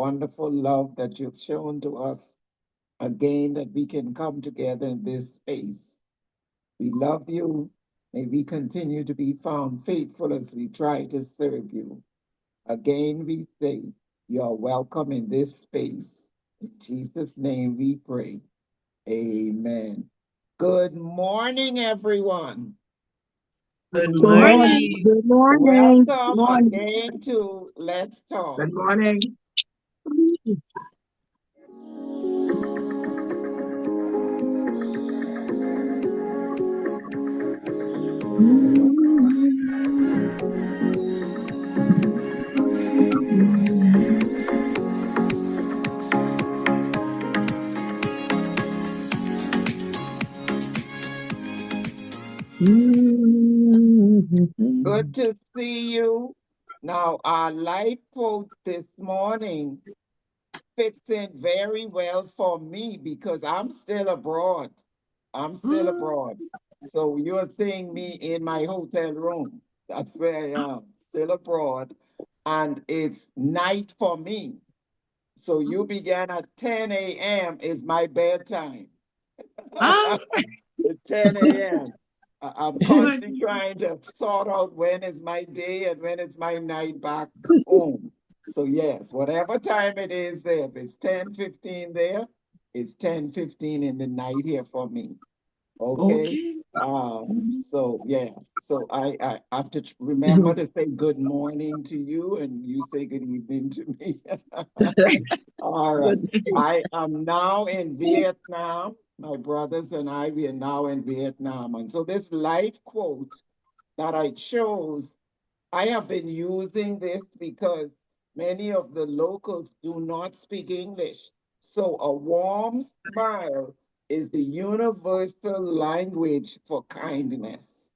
wonderful love that you've shown to us again, that we can come together in this space. We love you. May we continue to be found faithful as we try to serve you. Again, we say you are welcome in this space. In Jesus' name we pray. Amen. Good morning, everyone. Good Good morning. morning. Good morning. Good Welcome morning. again to Let's Talk. Good morning. Good to see you. Now, our life quote this morning fits in very well for me because I'm still abroad. I'm still abroad. So you're seeing me in my hotel room. That's where I am, still abroad. And it's night for me. So you began at 10 a.m. is my bedtime. Ah, At 10 a.m. I'm good. constantly trying to sort out when is my day and when is my night back home. So yes, whatever time it is there, if it's 10:15 there, it's 10:15 in the night here for me. Okay. Okay. So yeah, so I have to remember to say good morning to you and you say good evening to me. All right. Good. I am now in Vietnam. My brothers and I, we are now in Vietnam. And so this life quote that I chose, I have been using this because many of the locals do not speak English. So a warm smile is the universal language for kindness.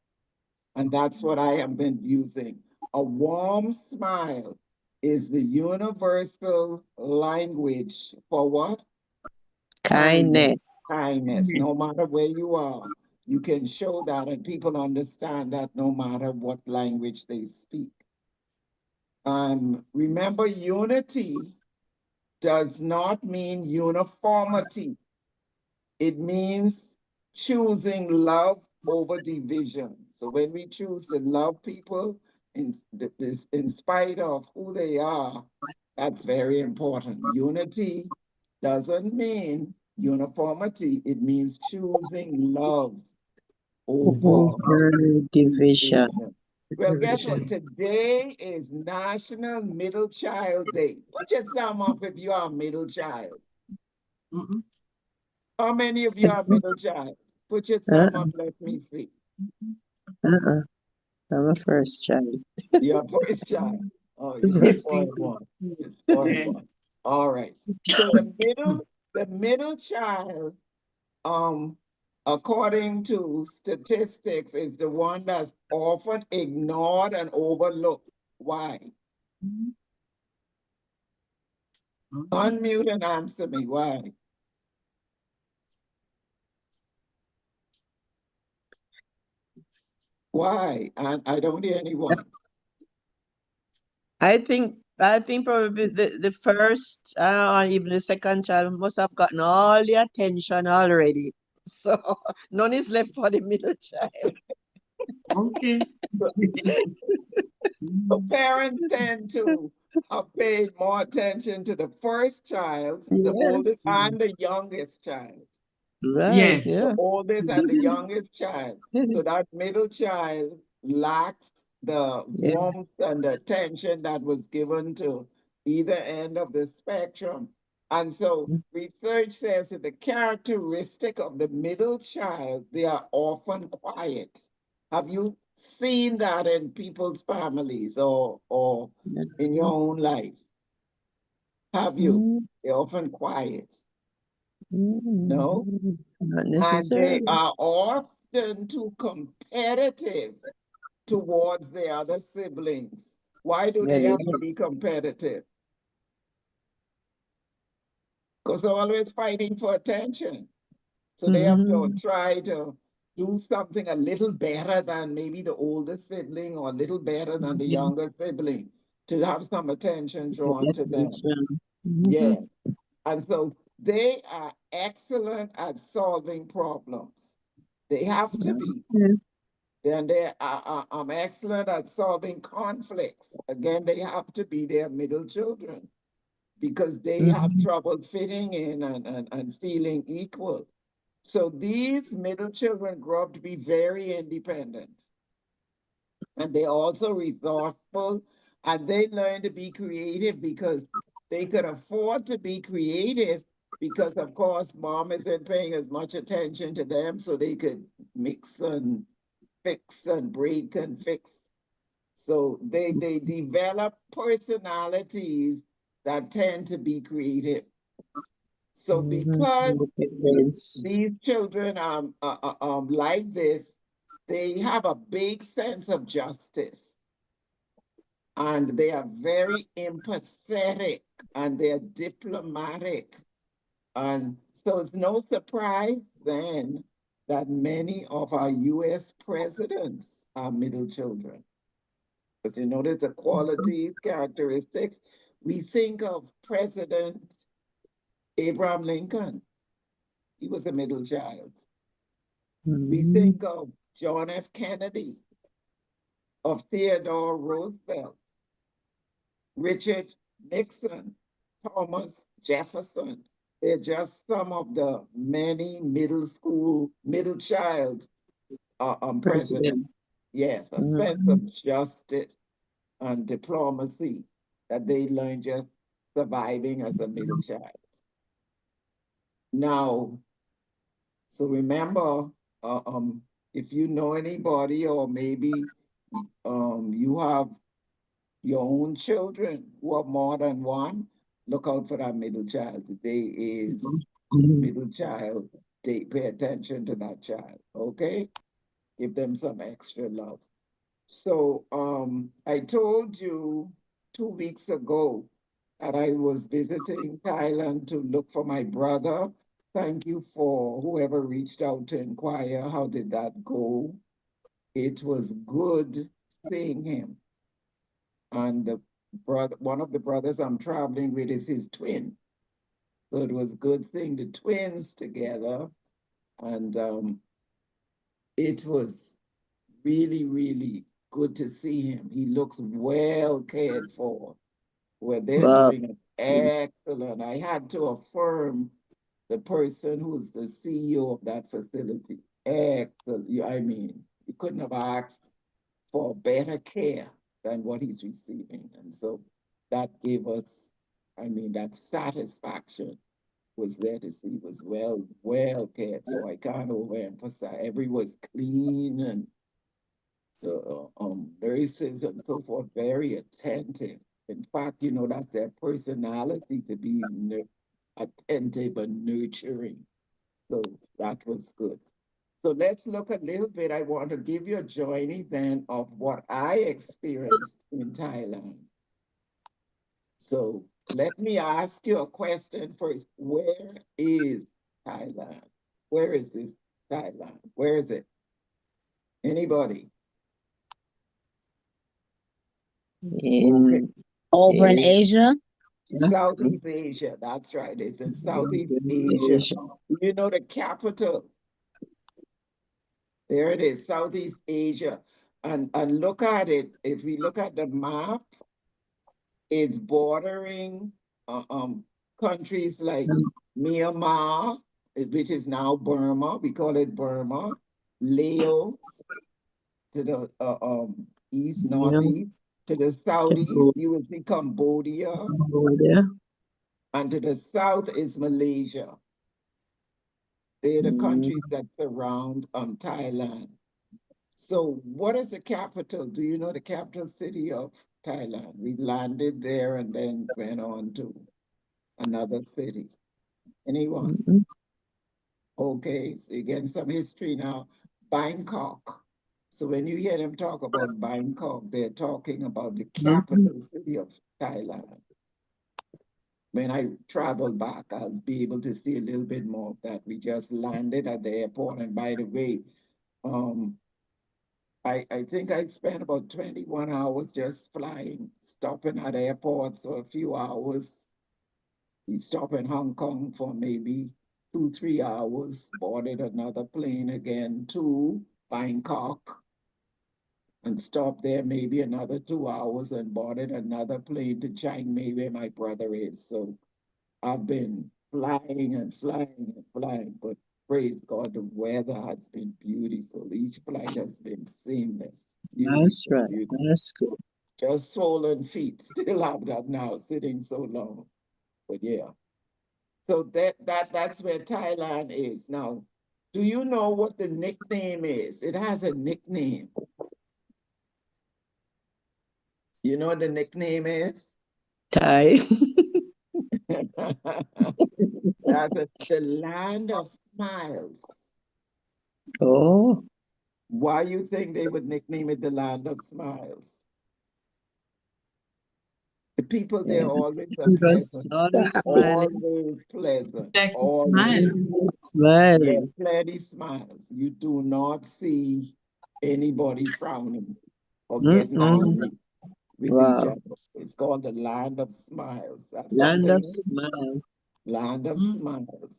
And that's what I have been using. A warm smile is the universal language for what? Kindness. Kindness. Kindness. No matter where you are, you can show that, and people understand that no matter what language they speak. Remember, unity does not mean uniformity. It means choosing love over division. So when we choose to love people in spite of who they are, that's very important. Unity doesn't mean uniformity. It means choosing love over Division. division. Well, guess what? Today is National Middle Child Day. Put your thumb up if you are a middle child. Mhm. How many of you are middle child? Put your thumb Uh-uh. up, let me see. Uh-uh. I'm a first child. You're a first child. Oh, you're a Blessing. spoiled one. You're a spoiled Yeah. one. All right. So the middle child, um, according to statistics, is the one that's often ignored and overlooked. Why? Okay. Unmute and answer me. Why? Why? I don't hear anyone. I think probably the first or even the second child must have gotten all the attention already. So none is left for the middle child. Okay. So parents tend to have paid more attention to the first child, the oldest Yes. and the youngest child. Right, The Yes. yeah. oldest and the youngest child. So that middle child lacks the Yeah. warmth and the attention that was given to either end of the spectrum. And so research says that the characteristic of the middle child, they are often quiet. Have you seen that in people's families or in your own life? Have you? Mm, They're often quiet. No? Not And they necessarily. are often too competitive towards the other siblings. Why do Yeah, they they have to do. be competitive? Because they're always fighting for attention. So they have to Mhm. try to do something a little better than maybe the older sibling or a little better than the Yeah, younger sibling to have some attention get the drawn to them. attention. Mhm. Yeah. And so they are excellent at solving problems. They have to be. Okay. Then they are excellent at solving conflicts. Again, they have to be their middle children because they have Mhm. trouble fitting in and feeling equal. So these middle children grow up to be very independent. And they're also resourceful and they learn to be creative because they could afford to be creative because of course mom isn't paying as much attention to them so they could mix and fix and break and fix. So they develop personalities that tend to be creative. So Mhm. because Independence. these children like this, they have a big sense of justice and they are very empathetic and they're diplomatic. And so it's no surprise then that many of our US presidents are middle children. Because you notice the qualities, characteristics. We think of President Abraham Lincoln, he was a middle child. We Mhm. think of John F. Kennedy, of Theodore Roosevelt, Richard Nixon, Thomas Jefferson. They're just some of the many middle child presidents. President. Yes, a sense Mhm. of justice and diplomacy that they learn just surviving as a middle child. Now, so remember, uh, um, if you know anybody or maybe you have your own children who have more than one, look out for that middle child. Today is Mhm. middle child day. Pay attention to that child, okay? Give them some extra love. So I told you 2 weeks ago that I was visiting Thailand to look for my brother. Thank you for whoever reached out to inquire how did that go. It was good seeing him. And the brother, one of the brothers I'm traveling with is his twin. So it was good seeing the twins together. And it was really, really good to see him. He looks well cared for. Well, they're Wow. doing it excellent. I had to affirm the person who's the CEO of that facility. Excellent. I mean, you couldn't have asked for better care than what he's receiving. And so that gave us, I mean, that satisfaction was there to see was well cared for. I can't overemphasize. Every was clean and the nurses and so forth very attentive. In fact, you know, that's their personality to be attentive and nurturing. So that was good. So let's look a little bit. I want to give you a journey then of what I experienced in Thailand. So let me ask you a question first. Where is Thailand? Where is this Thailand? Where is it? Anybody? Okay. In Over in It's Asia. Africa. Southeast Asia. That's right. It's in It's Southeast in Asia. Asia. You know the capital. There it is, Southeast Asia. And look at it. If we look at the map, it's bordering countries like Um, Myanmar, which is now Burma. We call it Burma. Laos to the east, yeah, northeast. To the southeast, you will see Cambodia. Cambodia. And to the south is Malaysia. They're the Mm, countries that surround Thailand. So, what is the capital? Do you know the capital city of Thailand? We landed there and then went on to another city. Anyone? mm, Okay, so you get some history now. Bangkok. So when you hear them talk about Bangkok, they're talking about the mm, capital city of Thailand. When I travel back, I'll be able to see a little bit more of that. We just landed at the airport, and by the way, um, I think I spent about 21 hours just flying, stopping at airports for a few hours, We stopped in Hong Kong for maybe 2, 3 hours, boarded another plane again to Bangkok and stopped there maybe another 2 hours and boarded another plane to Chiang Mai where my brother is. So I've been flying and flying and flying, but praise God, the weather has been beautiful. Each flight has been seamless. That's Beautiful, right. beautiful. That's good. Just swollen feet. Still have that now, sitting so long. But yeah. So that's where Thailand is. Now, do you know what the nickname is? It has a nickname. You know what the nickname is? Thai. The land of smiles. Oh, Why you think they would nickname it the land of smiles? The people there yeah. always are Just pleasant. always smiling. Always pleasant. Like to Always. smile. Yeah, Smiling. plenty smiles. You do not see anybody frowning or getting Mm-mm. angry with each Wow. other. It's called the land of smiles. That's Land of something, smile. land of Mm, smiles.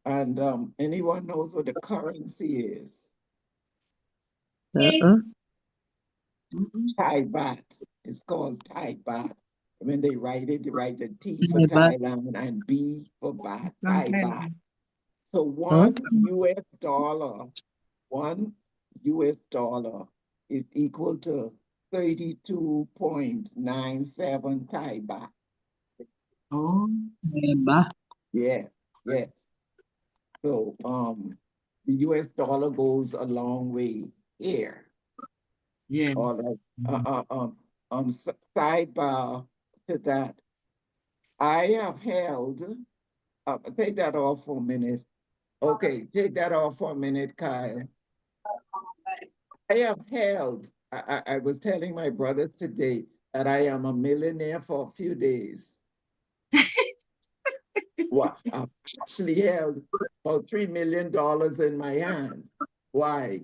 And anyone knows what the currency is? Uh-uh. mm, Thai baht. It's called Thai baht. When they write it, they write the T for Yeah, but Thailand and B for baht, from Thai baht. Thailand. So okay. one US dollar is equal to 32.97 Thai baht. Oh, Yeah, but Yeah, yes. So the US dollar goes a long way here. All yes. right. Sidebar to that. I have held, take that off for a minute. Okay, take that off for a minute, Kyle. I have held, I was telling my brother today that I am a millionaire for a few days. Well, I've actually held about $3 million in my hands. Why?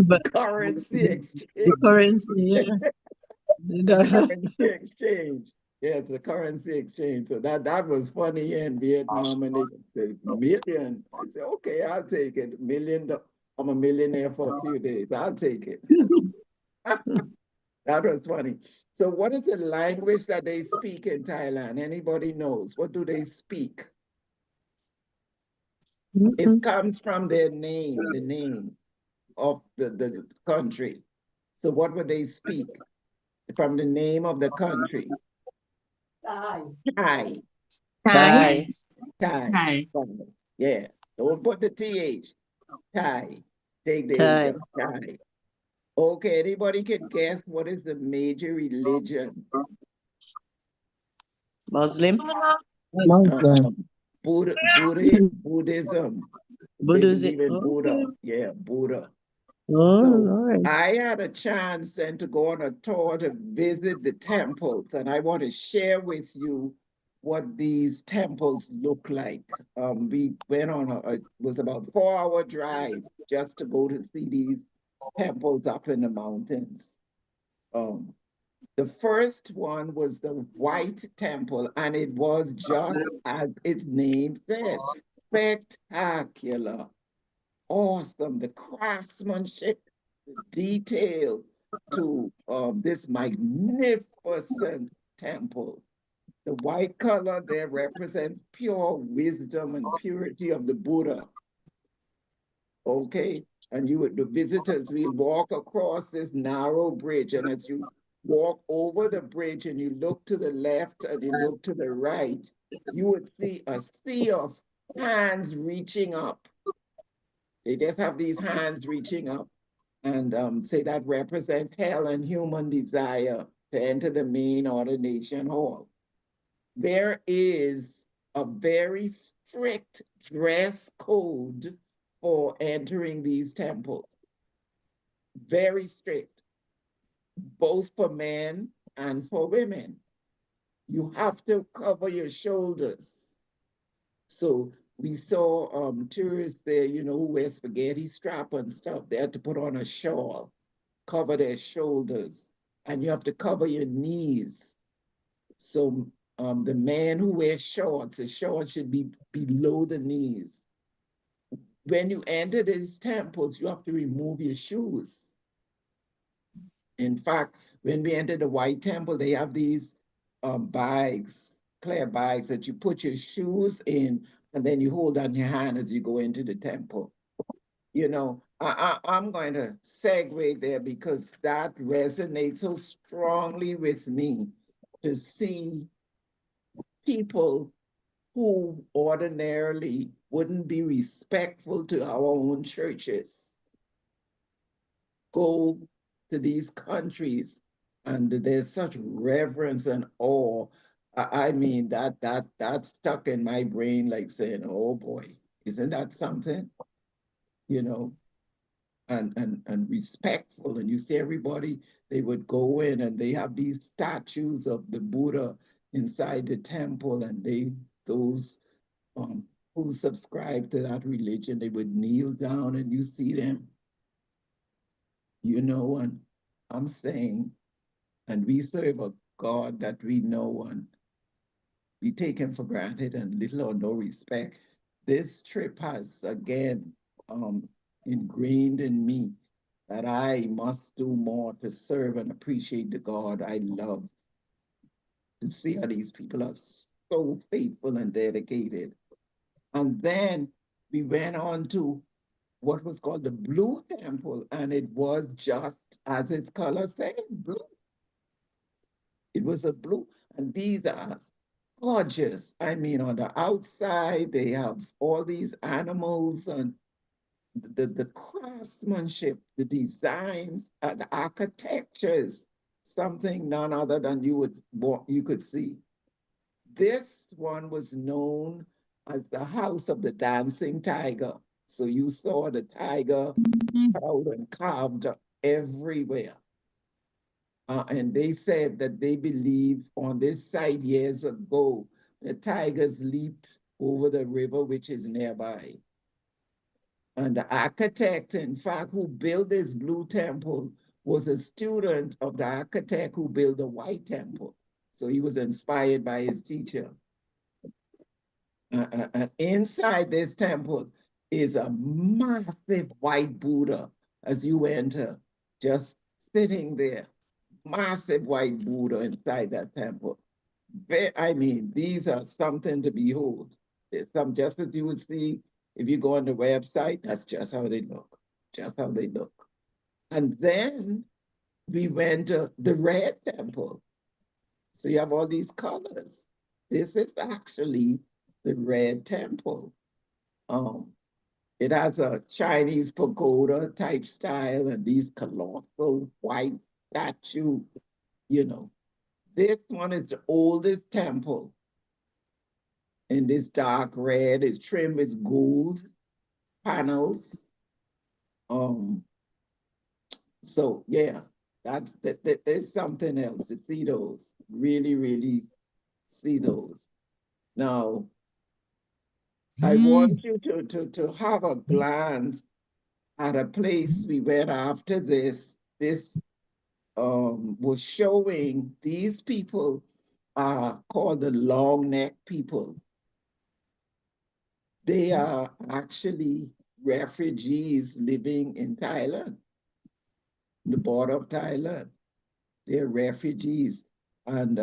but Currency the exchange. currency, yeah. The dollar. Currency exchange. Yeah, it's a currency exchange. So that was funny in Vietnam and they said million. I said, okay, I'll take it. I'm a millionaire for a few days. I'll take it. That was funny. So what is the language that they speak in Thailand? Anybody knows? What do they speak? It Mm-mm. comes from their name, the name of the country. So what would they speak from the name of the country? Thai. Thai. Thai. Thai. Thai. Thai. Yeah. Don't put the TH. Thai. Take the H Thai. out. Thai. Okay, anybody can guess what is the major religion? Muslim. Uh, Muslim. Buddhism. They Buddhism. believe in Okay. Buddha. Yeah, Buddha. Oh, So Lord. I had a chance then to go on a tour to visit the temples, and I want to share with you what these temples look like. We went on it was about 4 hour drive just to go to see these temples up in the mountains. Um, the first one was the White Temple, and it was just as its name said, spectacular, awesome. The craftsmanship, the detail to this magnificent temple. The white color there represents pure wisdom and purity of the Buddha. Okay. And the visitors will walk across this narrow bridge. And as you walk over the bridge and you look to the left and you look to the right, you would see a sea of hands reaching up. They just have these hands reaching up and say that represents hell and human desire to enter the main ordination hall. There is a very strict dress code for entering these temples. Very strict, both for men and for women. You have to cover your shoulders. So we saw tourists there, who wear spaghetti strap and stuff. They had to put on a shawl, cover their shoulders, and you have to cover your knees. So The man who wears shorts, the shorts should be below the knees. When you enter these temples, you have to remove your shoes. In fact, when we enter the White Temple, they have these bags, clear bags that you put your shoes in, and then you hold on your hand as you go into the temple. You know, I'm going to segue there because that resonates so strongly with me to see people who ordinarily wouldn't be respectful to our own churches go to these countries and there's such reverence and awe. I mean that stuck in my brain like saying, oh boy, isn't that something? You know, and respectful. And you see everybody, they would go in and they have these statues of the Buddha inside the temple, and those um, who subscribe to that religion, they would kneel down and you see them, and I'm saying, and we serve a God that we know and we take him for granted and little or no respect. This trip has again ingrained in me that I must do more to serve and appreciate the God I love, to see how these people are so faithful and dedicated. And then we went on to what was called the Blue Temple, and it was just as its color said, blue. It was a blue, and these are gorgeous. I mean, on the outside, they have all these animals and the craftsmanship, the designs, the architectures, something none other than you could see. This one was known as the House of the Dancing Tiger. So you saw the tiger out and carved everywhere. And they said that they believe on this site years ago, the tigers leaped over the river, which is nearby. And the architect, in fact, who built this blue temple was a student of the architect who built the white temple. So he was inspired by his teacher. Inside this temple is a massive white Buddha as you enter, just sitting there. Massive white Buddha inside that temple. I mean, these are something to behold. There's some just as you would see if you go on the website, that's just how they look, just how they look. And then we went to the red temple. So you have all these colors. This is actually the red temple. Um, it has a Chinese pagoda type style and these colossal white statue, you know. This one is the oldest temple in this dark red. It's trimmed with gold panels. Um, so yeah, there's something else to see those. Really, really see those. Now, I want you to have a glance at a place we went after this. This was showing these people are called the long neck people. They are actually refugees living in Thailand, the border of Thailand. They're refugees. And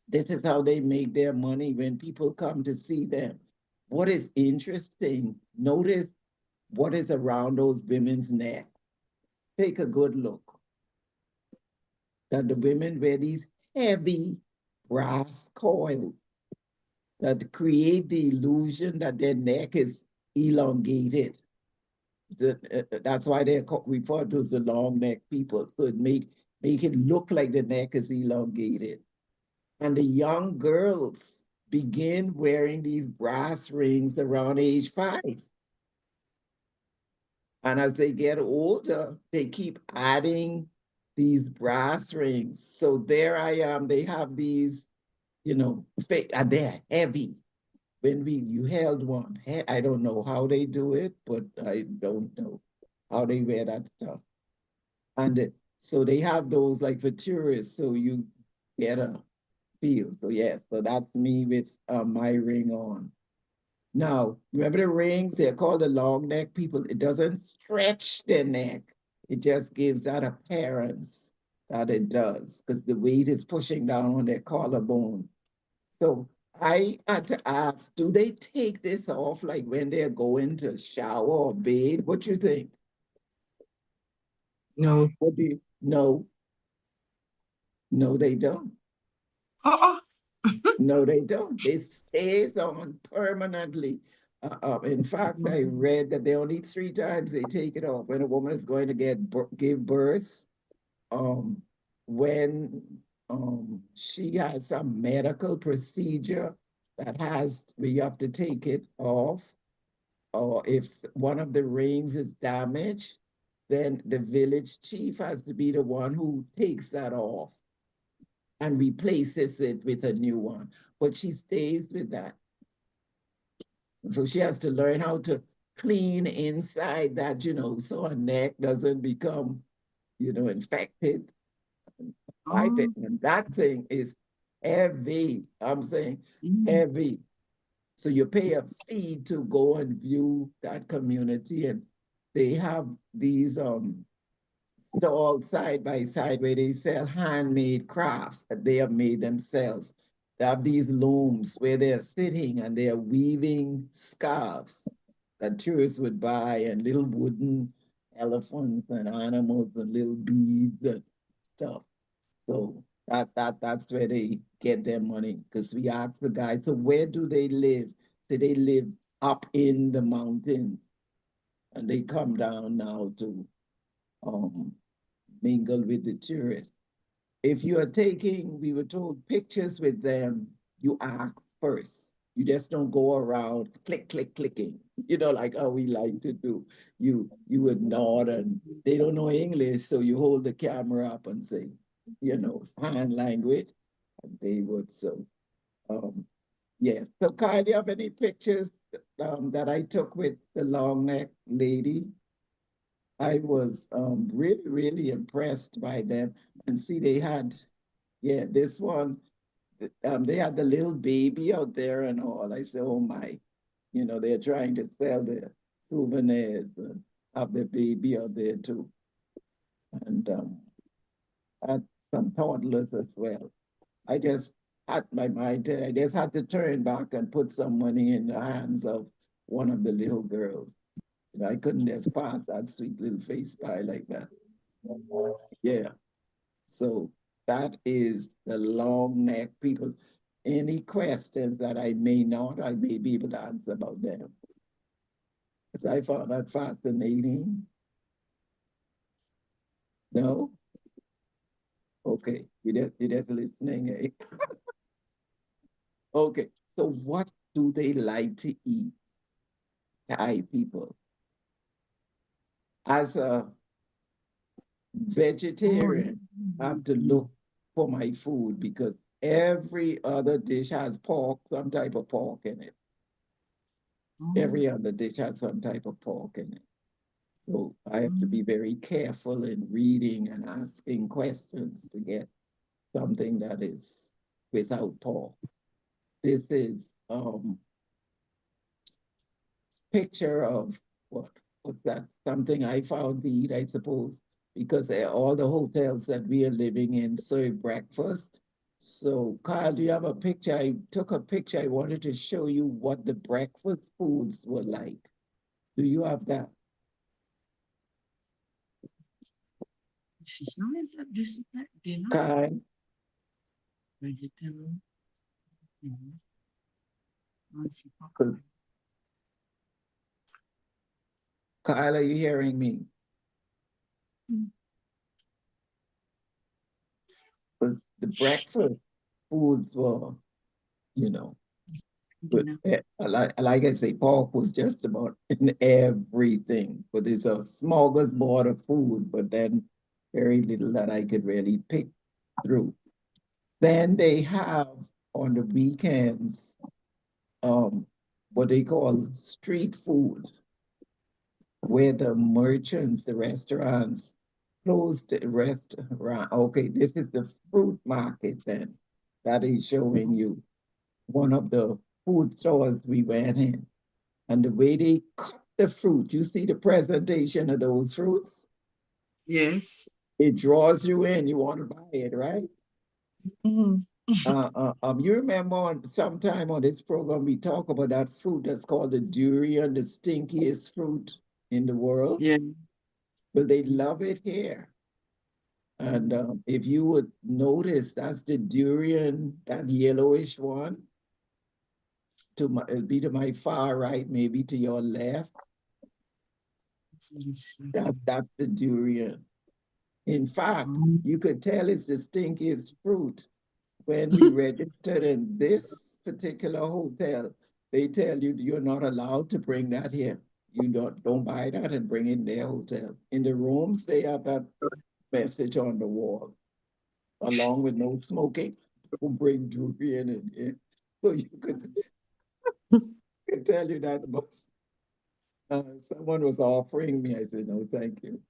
this is how they make their money when people come to see them. What is interesting, notice what is around those women's neck. Take a good look. That the women wear these heavy brass coils that create the illusion that their neck is elongated. That's why they're referred to as the long neck people. So it make it look like the neck is elongated. And the young girls begin wearing these brass rings around age 5. And as they get older, they keep adding these brass rings. So there I am. They have these, fake, and they're heavy. When you held one, I don't know how they do it, but I don't know how they wear that stuff. And so they have those like for tourists. So you get feel. So yeah, so that's me with my ring on. Now, remember the rings? They're called the long neck people. It doesn't stretch their neck. It just gives that appearance that it does because the weight is pushing down on their collarbone. So I had to ask, do they take this off like when they're going to shower or bathe? What you think? No. What do you? No, no, they don't. Oh, No, they don't. They stays on permanently. In fact, I oh. read that they only 3 times they take it off when a woman is going to give birth, um, when she has some medical procedure that has where you have to take it off, or if one of the rings is damaged, then the village chief has to be the one who takes that off and replaces it with a new one. But she stays with that. So she has to learn how to clean inside that, so her neck doesn't become, infected. I think Oh. and that thing is heavy. I'm saying Mm. heavy. So you pay a fee to go and view that community, and they have these stalls side by side where they sell handmade crafts that they have made themselves. They have these looms where they're sitting and they're weaving scarves that tourists would buy, and little wooden elephants and animals and little beads and stuff. So that's where they get their money. Because we asked the guy, so where do they live? So they live up in the mountains, and they come down now to um, mingle with the tourists. If you are taking, we were told, pictures with them, you ask first. You just don't go around clicking, like how we like to do. You would nod, and they don't know English, so you hold the camera up and say, sign language, and they would. So um yes. So Kyle, do you have any pictures that I took with the long neck lady? I was really, really impressed by them. And see, they had, yeah, this one, they had the little baby out there and all. I said, oh my, they're trying to sell their souvenirs and have the baby out there too. And had some toddlers as well. I just had my mind, I just had to turn back and put some money in the hands of one of the little girls. I couldn't just pass that sweet little face by like that. Yeah. So that is the long neck people. Any questions that I may be able to answer about them. Because I found that fascinating. No? Okay. You just listening, eh? Okay. So what do they like to eat, Thai people? As a Oh. vegetarian, I have to look for my food because every other dish has pork, some type of pork in it. Oh. Every other dish has some type of pork in it. So I have to Mm. be very careful in reading and asking questions to get something that is without pork. This is um picture of what what's that? Something I found to eat, I suppose, because all the hotels that we are living in serve breakfast. So, Kyle, do you have a picture? I took a picture. I wanted to show you what the breakfast foods were like. Do you have that? This is not that this is not dinner. Kyle, Vegetable. Mm-hmm. Kyle, are you hearing me? Mm. Because the breakfast foods were, you know, but Dinner. like I say, pork was just about in everything. But it's a smorgasbord of food, but then very little that I could really pick through. Then they have on the weekends um what they call street food, where the merchants, the restaurants, close the restaurant. Okay, this is the fruit market then. that is showing you one of the food stores we went in. And the way they cut the fruit, you see the presentation of those fruits, Yes. it draws you in. You want to buy it, right? Mhm. You remember on sometime on this program we talk about that fruit that's called the durian, the stinkiest fruit in the world. Yeah. Well, they love it here. And if you would notice, that's the durian, that yellowish one. It'll be to my far right, maybe to your left. Yes, yes. That's the durian. In fact, Um, you could tell it's the stinkiest fruit when we registered in this particular hotel. They tell you you're not allowed to bring that here. You don't buy that and bring it in their hotel. In the rooms, they have that message on the wall, along with no smoking. Don't bring durian in here. So you could tell you that, but someone was offering me. I said, no, thank you.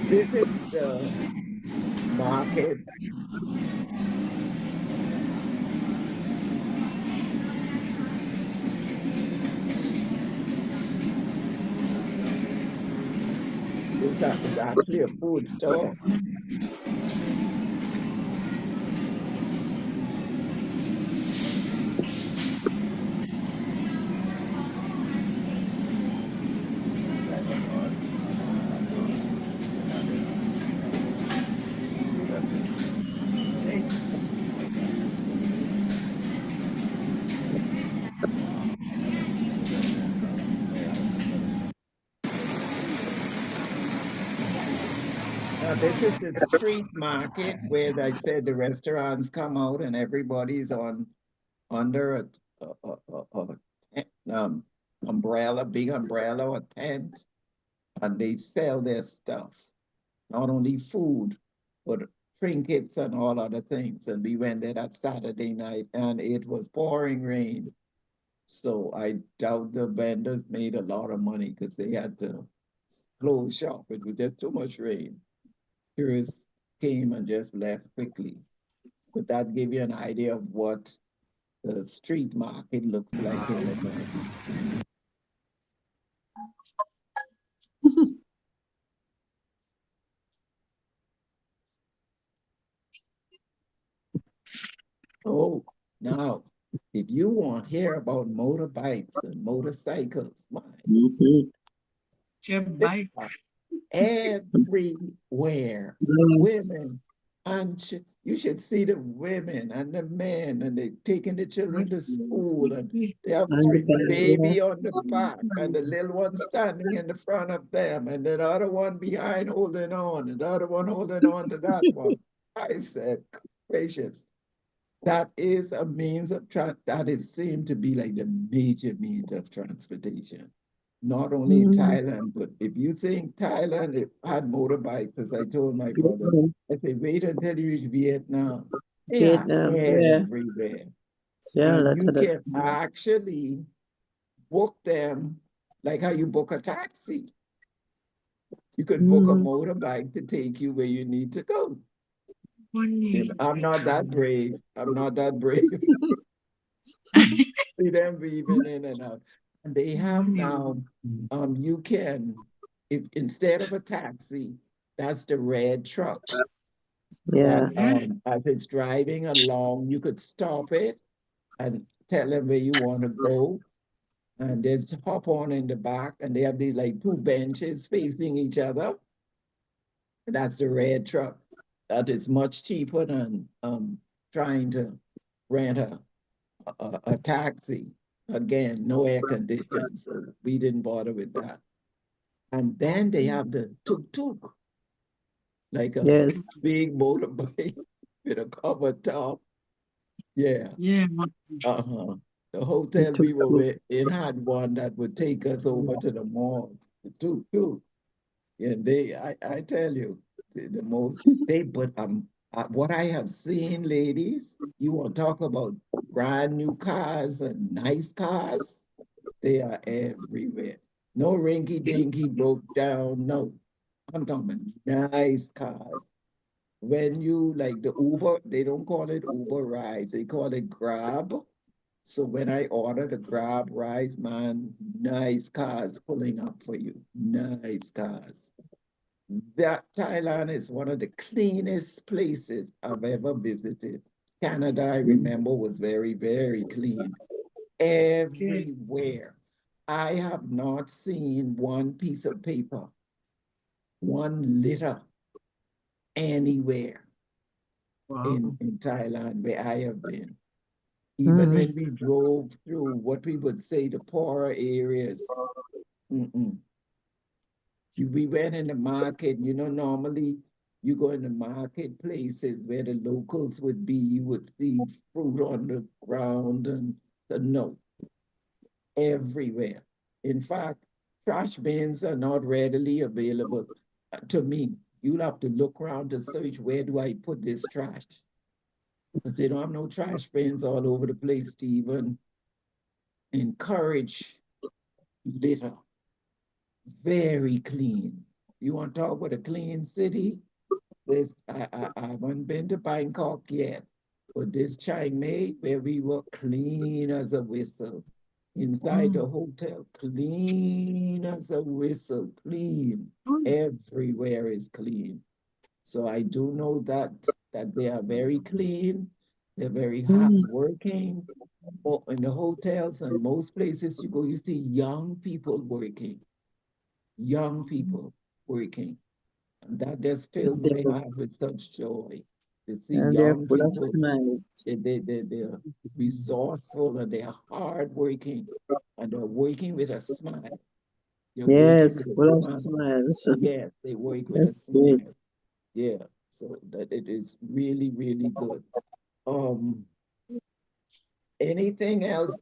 This is the market. It's actually a food store. Now, this is the street market where I said the restaurants come out and everybody's on under a umbrella, big umbrella or tent, and they sell their stuff. Not only food, but trinkets and all other things. And we went there that Saturday night and it was pouring rain. So I doubt the vendors made a lot of money because they had to close shop. It was just too much rain. Tourists came and just left quickly. But that gave you an idea of what the street market looks like in the night. Oh, now, if you want to hear about motorbikes and motorcycles, my, Mhm. your they bike. are everywhere. Yes. Women, and you should see the women and the men, and they taking the children to school, and they have And the the bag, yeah. baby on the back, and the little one standing in the front of them, and the other one behind holding on, and the other one holding on to that one. I said, gracious. That is a means of that is seemed to be like the major means of transportation. Not only in Mm, Thailand, but if you think Thailand had motorbikes, as I told my brother, yeah. I say, wait until you reach Vietnam. They are Vietnam, yeah. everywhere. See a And lot you of that. can actually book them like how you book a taxi. You could book a Mm, motorbike to take you where you need to go. Money. I'm not that brave. I'm not that brave. See them weaving in and out. And they have Money. now, you can, if instead of a taxi, that's the red truck that yeah. Yeah. as it's driving along, you could stop it and tell them where you want to go. And there's hop on in the back, and they have these like two benches facing each other. That's the red truck. That is much cheaper than trying to rent a taxi. Again, no air conditioning, so we didn't bother with that. And then they have the tuk-tuk, like a Yes. big motorbike with a covered top. Yeah. Yeah. Uh-huh. The The hotel we were tuk-tuk. with, it had one that would take us over to the mall, the tuk-tuk. And I tell you, the most, but what I have seen, ladies, you want to talk about brand new cars and nice cars? They are everywhere. No rinky dinky broke down. No. I'm talking nice cars. When you like the Uber, they don't call it Uber rides, they call it Grab. So when I order the Grab rides, man, nice cars pulling up for you. Nice cars. That Thailand is one of the cleanest places I've ever visited. Canada, I remember, was very, very clean. Okay. Everywhere. I have not seen one piece of paper, one litter anywhere Wow. in Thailand where I have been. Even Mm. when we drove through what we would say the poorer areas, mm-mm. We went in the market, you know, normally you go in the marketplaces where the locals would be, you would see fruit on the ground and no, everywhere. In fact, trash bins are not readily available to me. You'll have to look around to search where do I put this trash? Because they don't have no trash bins all over the place to even encourage litter. Very clean. You want to talk about a clean city? This I haven't been to Bangkok yet, but this Chiang Mai, where we were clean as a whistle. Inside the Mm. hotel, clean as a whistle, clean. Mm. Everywhere is clean. So I do know that they are very clean. They're very Mm. hardworking. But in the hotels and most places you go, you see young people working, young people working. And that just fills my They're, heart with such joy to see and they're young full of people. smiles. They're resourceful and they're hardworking and they're working with a smile. They're working Yes, with a full of smile. smiles. Yes, they work with a That's great. smile. Yeah, so that it is really, really good. Um, anything else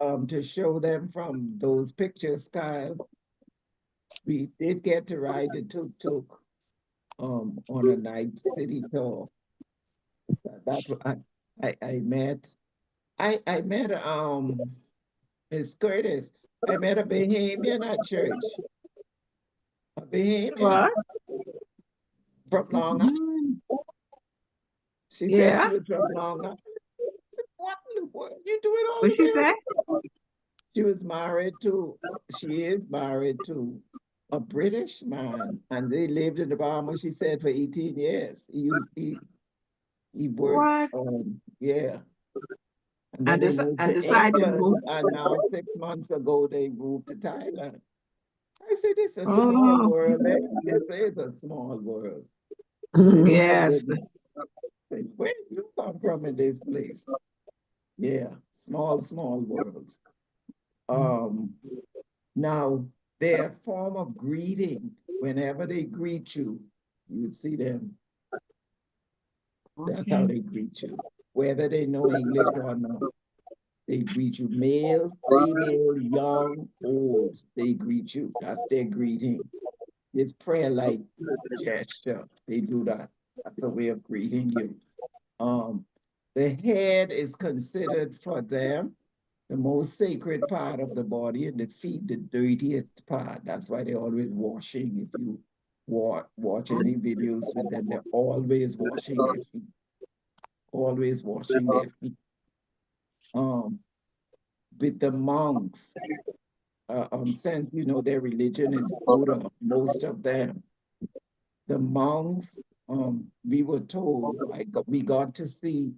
to show them from those pictures, Kyle? We did get to ride the tuk-tuk on a night city tour. I met I met Miss Curtis. I met a Bahamian at church. A Bahamian What? from Long Island. Mm. She said Yeah. she was from Long Island. I said, what in the world? You do it all What the she way say? out. She was married to, she is married to a British man, and they lived in the Bahamas, she said, for 18 years. He worked, What? yeah. And then And they this moved and to decided to move. England, and now 6 months ago they moved to Thailand. I said, this is a small Oh, world, eh? This is a small world. I said, my yes. goodness. I said, where you come from in this place? Yeah, small, small world. Um, Now, their form of greeting, whenever they greet you, you see them, that's how Okay. they greet you. Whether they know English or not, they greet you. Male, female, young, old, they greet you. That's their greeting. This prayer-like gesture, they do that. That's a way of greeting you. Um, the head is considered for them the most sacred part of the body, and the feet the dirtiest part. That's why they're always washing. If you watch any videos with them, they're always washing their feet, always washing their feet. Um, with the monks, since you know their religion is Buddha, most of them, the monks, we were told, we got to see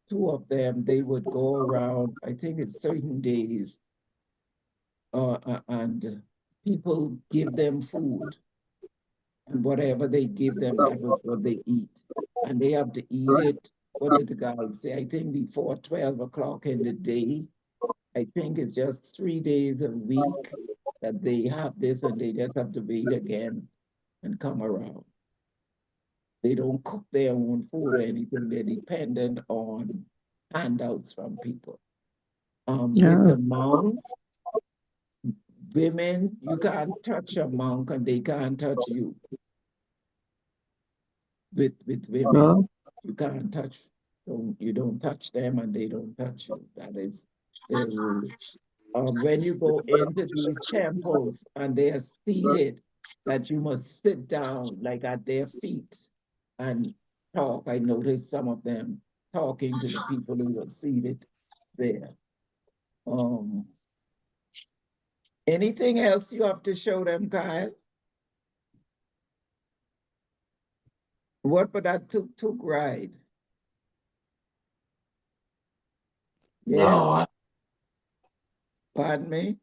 two of them. They would go around, I think it's certain days, and people give them food, and whatever they give them, that was what they eat. And they have to eat it. What did the guy say? I think before 12 o'clock in the day. I think it's just 3 days a week that they have this, and they just have to wait again and come around. They don't cook their own food or anything. They're dependent on handouts from people. With Yeah. the monks, women, you can't touch a monk and they can't touch you. With women, Oh, you can't touch. You don't touch them and they don't touch you. That is their rule. When you go into these temples and they are seated, that you must sit down like at their feet and talk. I noticed some of them talking to the people who were seated there. Um, Anything else you have to show them, Kyle? What about that tuk-tuk ride? No, Yes, pardon me?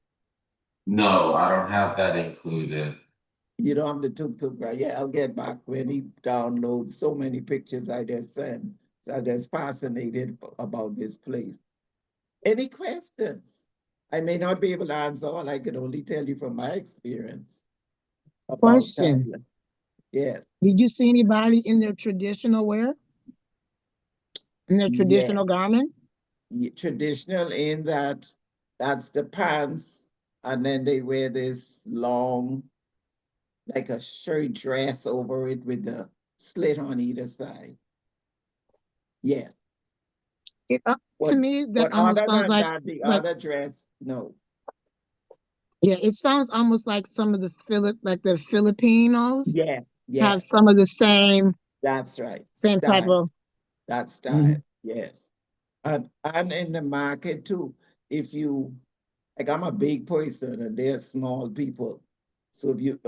no, I don't have that included. You don't have the tuk-tuk ride. Yeah, I'll get back when he downloads so many pictures I just sent. So I'm just fascinated about this place. Any questions? I may not be able to answer all. I can only tell you from my experience about Question. Thailand. Yes, Did you see anybody in their traditional wear? In their yes. traditional garments? Traditional in that that's the pants, and then they wear this long, like a shirt dress over it with the slit on either side. Yes. To But me, that but almost other sounds than like that, the like other dress, no. yeah, it sounds almost like some of the the Filipinos Yeah, have yeah, some of the that's right. same type Style. of. That's style. Mhm. Yes. And in the market too, if you like, I'm a big person and they're small people. So if you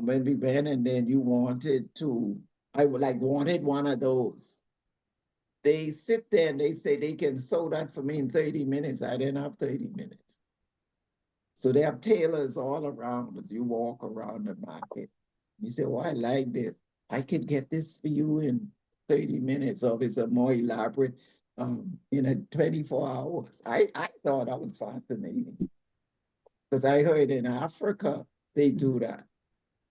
when we went and then you wanted to, I would like wanted one of those. They sit there and they say they can sew that for me in 30 minutes. I didn't have 30 minutes. So they have tailors all around as you walk around the market. You say, "Oh, I like this. I could get this for you in 30 minutes, or if it's a more elaborate, in a 24 hours." I thought that was fascinating because I heard in Africa they do that.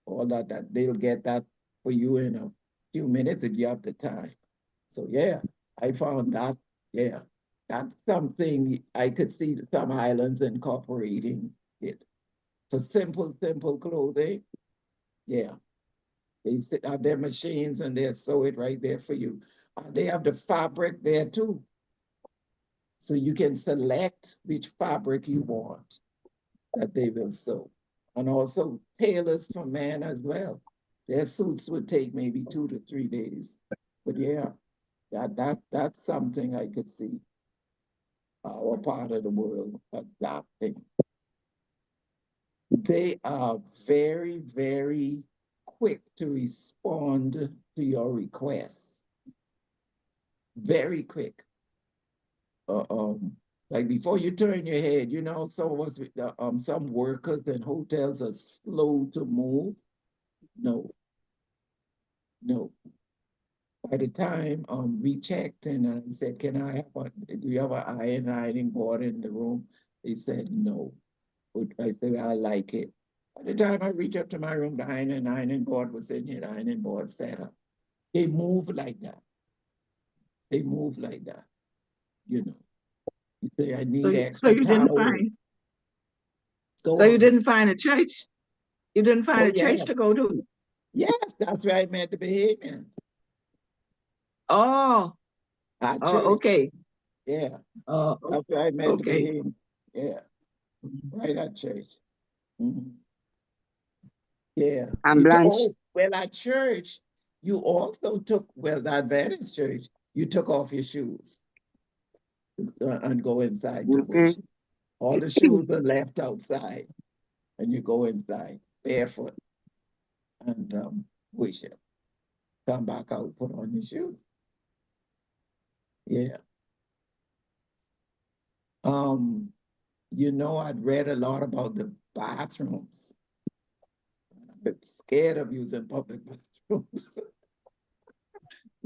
All that they'll get that for you in a few minutes if you have the time. So yeah, I found that, yeah, that's something I could see some islands incorporating it. For simple clothing, yeah. They sit have their machines and they sew it right there for you. They have the fabric there too. So you can select which fabric you want that they will sew. And also tailors for men as well. Their suits would take maybe 2 to 3 days. But yeah, that's something I could see our part of the world adopting. They are very quick to respond to your requests. Very quick. Uh, um, like before you turn your head, some of us, some workers in hotels are slow to move. No, no. By the time we checked in and said, "Can I have do you have an ironing board in the room?" They said no. But I said, "I like it." By the time I reached up to my room, the ironing board was in here, the ironing board set up. They move like that. They move like that, you know. You say, "I So need you, so extra you didn't towels." find, Go so you on. didn't find a church. You didn't find Oh a church yeah. to go to. Yes, that's where I met the Bahamian. Oh, At oh, church. okay. Yeah. Oh, That's where I met the okay. Bahamian. Yeah. Right at church. Mhm. Yeah. I'm Blanche. Well, at church, you also took, well, the Adventist church, you took off your shoes and go inside to Okay. worship. All the shoes are left outside and you go inside barefoot and worship. Come back out, put on your shoes. Yeah. Um, I'd read a lot about the bathrooms. I'm scared of using public bathrooms.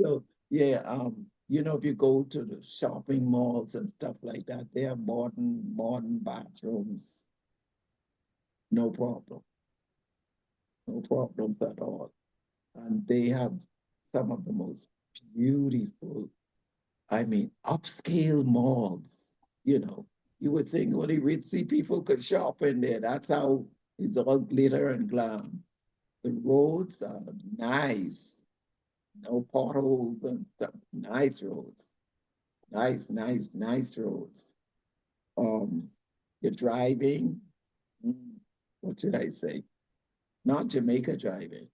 So yeah, if you go to the shopping malls and stuff like that, they have modern bathrooms. No problem. No problems at all. And they have some of the most beautiful, I mean, upscale malls. You know, you would think only ritzy people could shop in there. That's how it's all glitter and glam. The roads are nice, no potholes and stuff. Nice roads. Nice roads. Um, the driving, what should I say? Not Jamaica driving.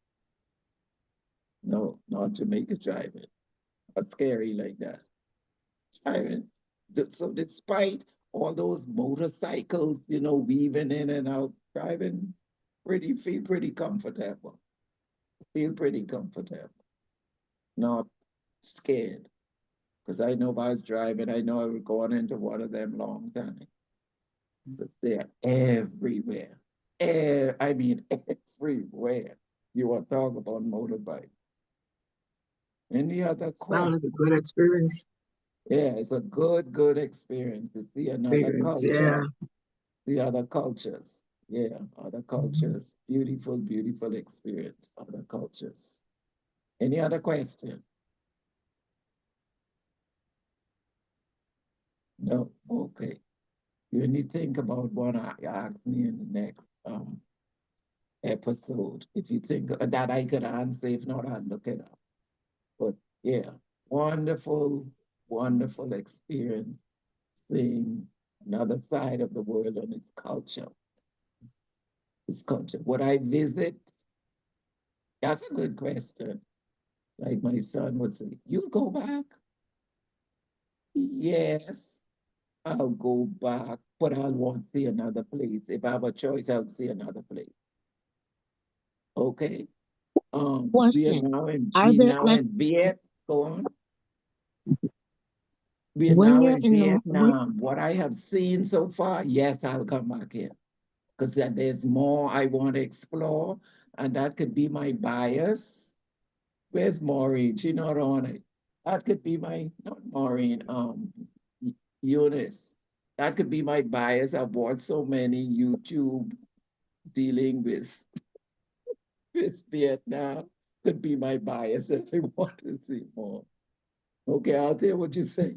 No, not Jamaica driving. Not scary like that. Driving. So despite all those motorcycles, weaving in and out, driving, feel pretty comfortable. Feel pretty comfortable. Not scared. Because I know if I was driving, I know I would go on into one of them long time. But they're everywhere. I mean, everywhere. You want to talk about motorbike. Any other Sounds question? like a good experience. Yeah, it's a good experience to see another Experience, culture, yeah. see other cultures. Yeah, other cultures. Beautiful experience, other cultures. Any other question? No? Okay. You only think about what I ask me in the next episode. If you think that I could answer, if not, I'll look it up. But yeah, wonderful experience seeing another side of the world and its culture. Its culture. Would I visit? That's a good question. Like my son would say, you go back? Yes, I'll go back, but I'll want to see another place. If I have a choice, I'll see another place. Okay. We are Question. now in Are we there now like in Viet. Go on. We are when now you're in in the Vietnam. What I have seen so far, yes, I'll come back here because there's more I want to explore, and that could be my bias. Where's Maureen? She not on it. That could be my not Maureen. Eunice. That could be my bias. I've watched so many YouTube dealing with Vietnam. Could be my bias if I want to see more. Okay, I'll tell what you say.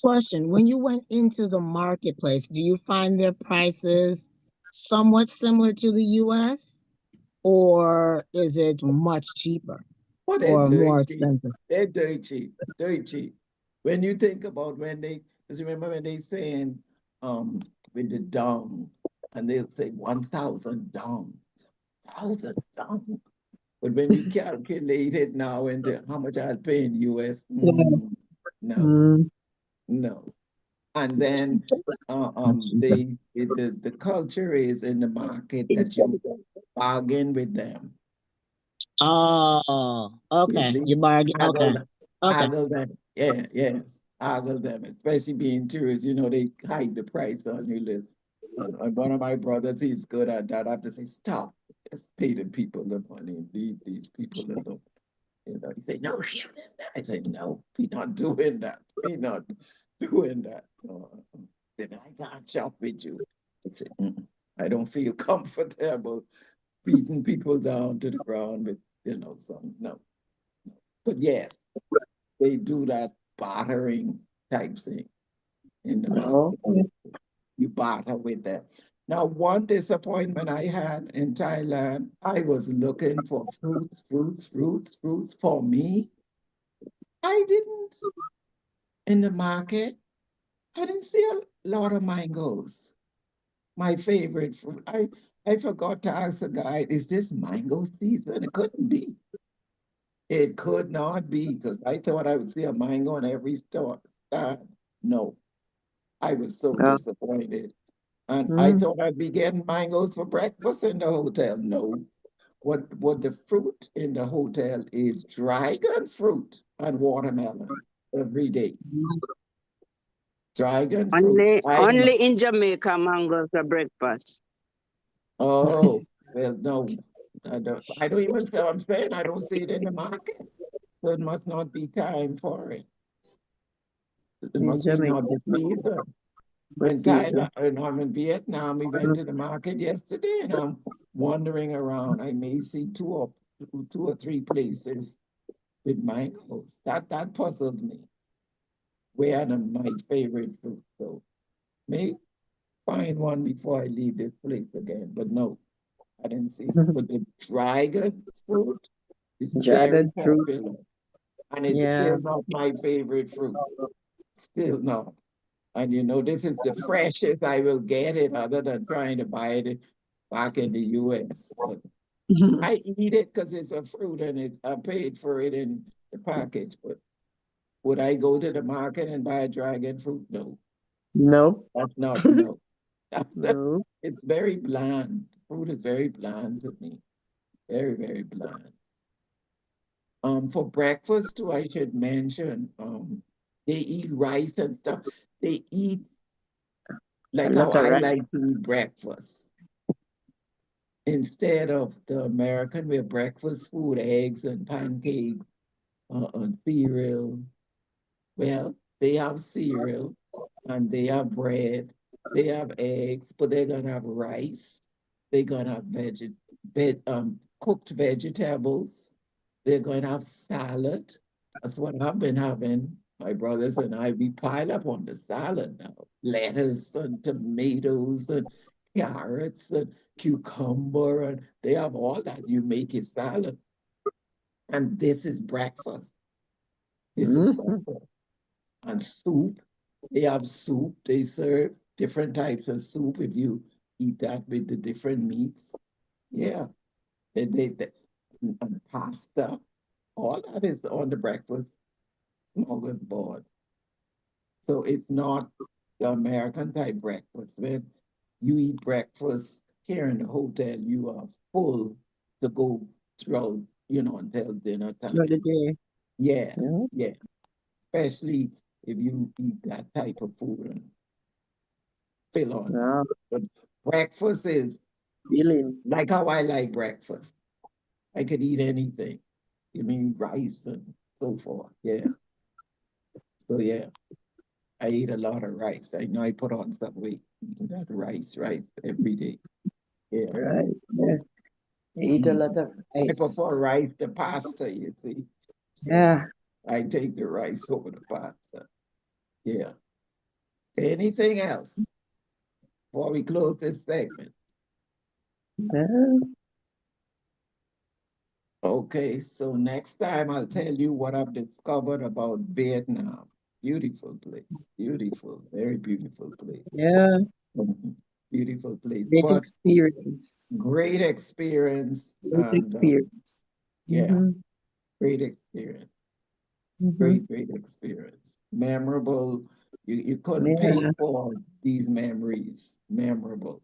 question, when you went into the marketplace, do you find their prices somewhat similar to the US or is it much cheaper Oh, they're or more dirt cheap. expensive? They're dirt cheap. Dirt cheap. When you think about because remember when they saying with the dong, and they'll say 1,000 dong, 1,000 dong. But when you calculate it now into how much I'll pay in US, Yeah. no, Mm. no. And then Much cheaper. the culture is in the market that you bargain with them. Oh, You okay. see, You bargain. Okay. haggle, Okay. haggle them. Yeah, yes, haggle them. Especially being tourists, they hide the price on you. And one of my brothers, he's good at that. I have to say, stop. Just pay the people the money. Leave these people alone. He said, no, give them that. I said, no, we're not doing that. We're not doing that. Then I can't shop with you. I said, I don't feel comfortable beating people down to the ground with, some, no. But yes, they do that bartering type thing in the No. market. You barter with them. Now, one disappointment I had in Thailand, I was looking for fruits for me. I didn't in the market. I didn't see a lot of mangoes. My favorite fruit. I forgot to ask the guy, is this mango season? It couldn't be. It could not be because I thought I would see a mango in every store. No, I was so No. disappointed. And I Mm. thought I'd be getting mangoes for breakfast in the hotel. No. What the fruit in the hotel is dragon fruit and watermelon every day. Dragon fruit. I don't know. Only in Jamaica mangoes for breakfast. Oh, well, no. I don't even say I'm saying I don't see it in the market. So it must not be time for it. It In must be not Jamaica, the season. the In season. Thailand, and I'm in Vietnam, we went to the market yesterday and I'm wandering around. I may see two or three places with mangoes. That puzzled me. Where are my favorite fruit? So may find one before I leave this place again. But no, I didn't see it. But the dragon fruit is very Dragon fruit. popular. And it's Yeah. still not my favorite fruit. Still not. And this is the freshest I will get it other than trying to buy it back in the US. But I eat it because it's a fruit and I paid for it in the package. But would I go to the market and buy a dragon fruit? No, Nope. that's not, no. No. It's very bland. Fruit is very bland to me. Very, very bland. For breakfast too, I should mention, they eat rice and stuff. They eat like A how lot of I rice. like to eat breakfast. Instead of the American where breakfast food, eggs and pancakes, and cereal. Well, they have cereal and they have bread, they have eggs, but they're gonna have rice. They're gonna have cooked vegetables. They're gonna have salad. That's what I've been having. My brothers and I, we pile up on the salad now. Lettuce and tomatoes and carrots and cucumber, and they have all that. You make a salad. And this is breakfast. This is breakfast. And soup. They have soup. They serve different types of soup if you eat that with the different meats. Yeah. And pasta. All that is on the breakfast smorgasbord. So it's not the American type breakfast. When you eat breakfast here in the hotel, you are full to go throughout, until dinner For the time. day. Yeah, Yeah. yeah. Especially if you eat that type of food and fill on that. Yeah. But breakfast is Feeling. like how I like breakfast. I could eat anything. Give me rice and so forth. Yeah. So yeah, I eat a lot of rice. I know I put on some weight eating that rice every day. Yeah. Rice. Yeah. You eat a lot of I prefer rice. rice to pasta, you see. So Yeah. I take the rice over the pasta. Yeah. Anything else before we close this segment? Yeah. Okay, so next time I'll tell you what I've discovered about Vietnam. Beautiful place, beautiful, very beautiful place. Yeah. Mhm. Beautiful place, Great but experience. great experience Great and experience. yeah, Mm-hmm. great experience, Mm-hmm. great experience. Memorable. You couldn't pay Yeah. for these memories. Memorable.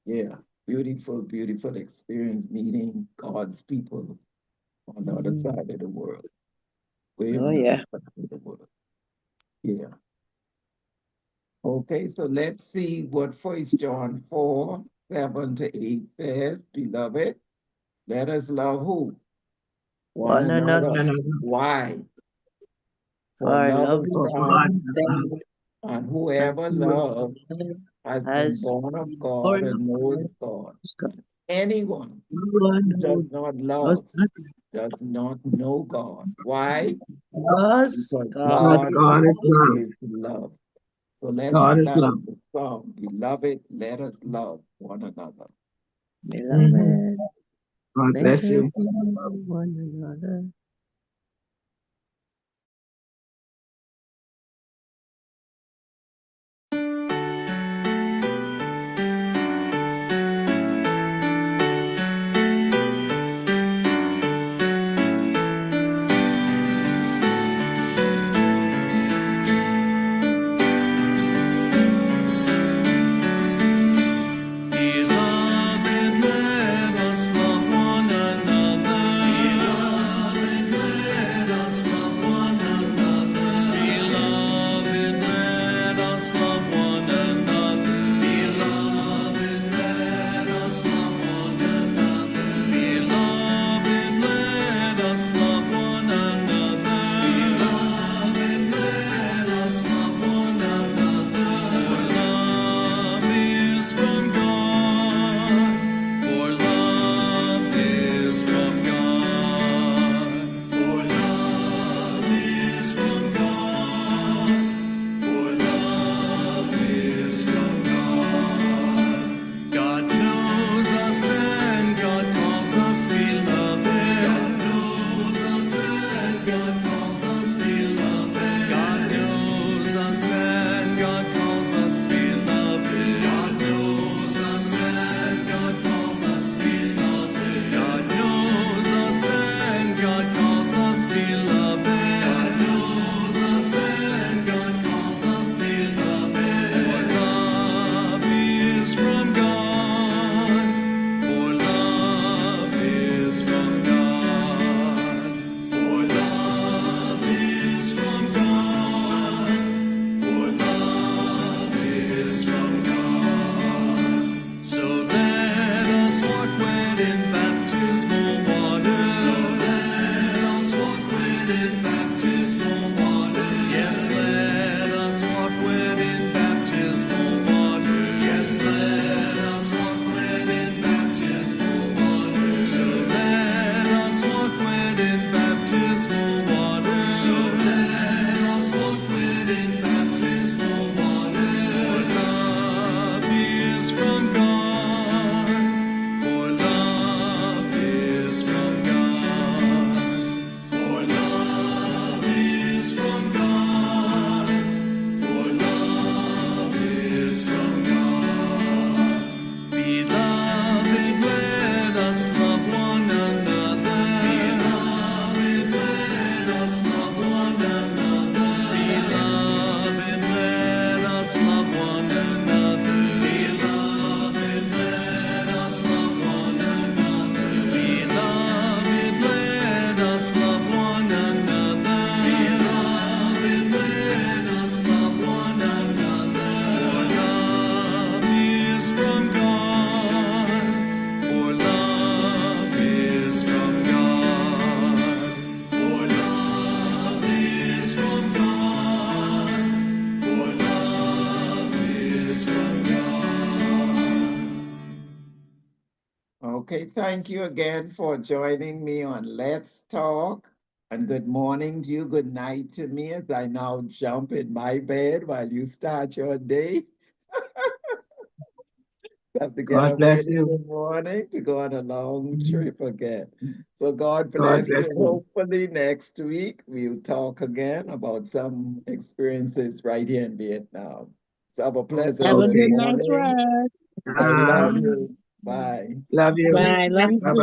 Yeah, beautiful experience meeting God's people on the other Mm. side of the world. Way Oh on the other yeah. side of the world. Yeah. Okay, so let's see what First John 4, 7 to 8 says. Beloved, let us love who? One One another. another. Why? For For love love is is God, from God, and and whoever loves whoever has been has born of been God born of and knows God God. is God. Anyone Anyone who does who not does love not does not know God. Why? because Because God Because God is God is love. love. is love. So let's God have is that love. as a song. Beloved, let us love one another. Beloved, God let bless us you. love one another. Beloved, let us love one another. Beloved, baptismal water. Yes, let us walk within baptismal water. Yes, let us walk within baptismal water. So let us walk within baptismal water. So let us walk within baptismal water. For love is from God. For love is from God. For love is from God. For love is from God. Beloved, let us love one another. Beloved, let us love one another. Beloved, let us love one another. Beloved, let us love one another. Beloved, let us love one another. Beloved, let us love one another. For love is from God. For love is from God. For love is from God. For love is from God. Okay, thank you again for joining me on Let's Talk. And good morning to you, good night to me as I now jump in my bed while you start your day. Have to get God up bless early in you. the morning to go on a long trip again. So God God bless you. bless you. Hopefully next week we'll talk again about some experiences right here in Vietnam. So have a pleasant Have a Okay. good night's morning. rest. I Ah, love you. Bye. love you. Bye. Love you Bye too.